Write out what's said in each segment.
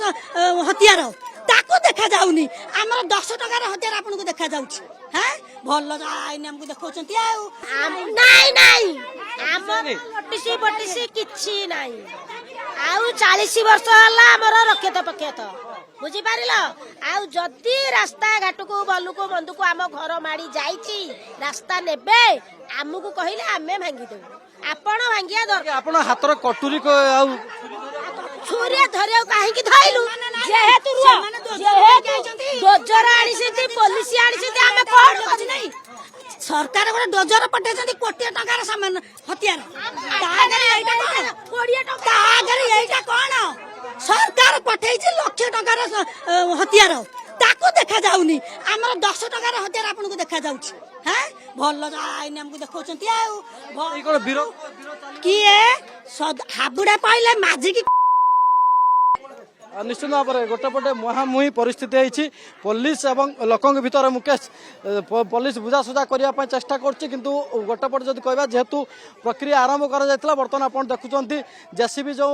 हथियार ताको देखा जाउनी हमर 10 टकार हथियार आपन को देखा जाउछ हैं भल आइन हमको देखौछंती नाई नाई हमर बटिसी किछि नाई आउ 40 वर्ष हला हमर रखेत पखेत बुझी पारिल आउ जदी रास्ता घाट को बलु को बंधु को आम घर माड़ी जाईची रास्ता नेबे आमको कहिले आमे भांगी देबो आपण भांगिया दरकार आपण हातर कटुरी को आउ छुरिया धरिया काहे की धइलु जेहेतु डोजर आनिसेती पुलिस आनिसेती आमे कोन कछि नै सरकार गोटे डोजर पठेछंती कोटी टकार सामान हथियार तागरे एटा कोन 20 टका तागरे एटा कोन सरकार पठेछि लाख टकार हथियार ताको देखा जाउनी हमर 10 टकार हथियार आपन को देखा जाउछ हैं भल आइन हमको देखौछंती ई कोन विरोध किए हाबुड़ा पाइले माझी की निश्चित भाव में गोटे पटे मुहांमुही परिस्थिति होती पुलिस और लोकों भितर मुकेश पुलिस बुझासुझा करने चेष्टा करछि किंतु गोटे पटे जब कहवा जेहेतु प्रक्रिया आरंभ कर बर्तमान आप देखुं जेसीबी जो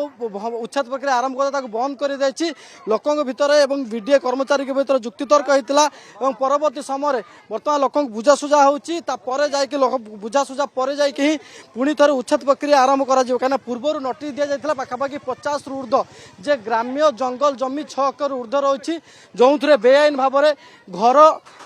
उच्छेद प्रक्रिया आरंभ कर बंद कर देछि लोकों भितर एवं बीडीए कर्मचारी के भीतर जुक्तितर्क होता और परवर्ती समय बर्तमान लोक बुझासुझा होछि तापर जाइए बुझासुझा पर जाइए पुणी थे उच्छेद प्रक्रिया आरंभ कर पूर्व नोटिस दि जाता पाखापाखि 50 रु ऊर्ध्व जे ग्राम्य जंगल जमी 6 एकर ऊर्ध्व रही जो थे बेआईन भाव में घर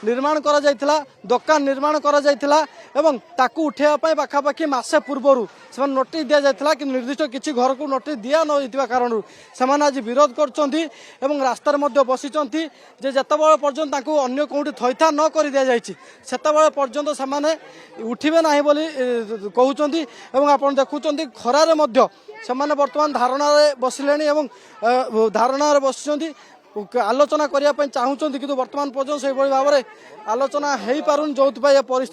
निर्माण करा जायतिला दुकान निर्माण करा जायतिला एवं ताकू उठेवा पाखापाखि मासे पूर्वर से नोटिस दि जाता कि निर्दिष्ट किसी घर को नोटिस दिया न कारण से आज विरोध कर रास्तार बसी जितेबाला पर्यंत अन्य कौटी थईथा न कर दि जाए से पर्यंत से उठे ना बोली कहते आप देखुं खरारे से बर्तमान धारणा बसिले धारणा बसी आलोचना करने चाहूँ कि बर्तमान पर्यटन से भाव में आलोचना हो पार जो परिस्थिति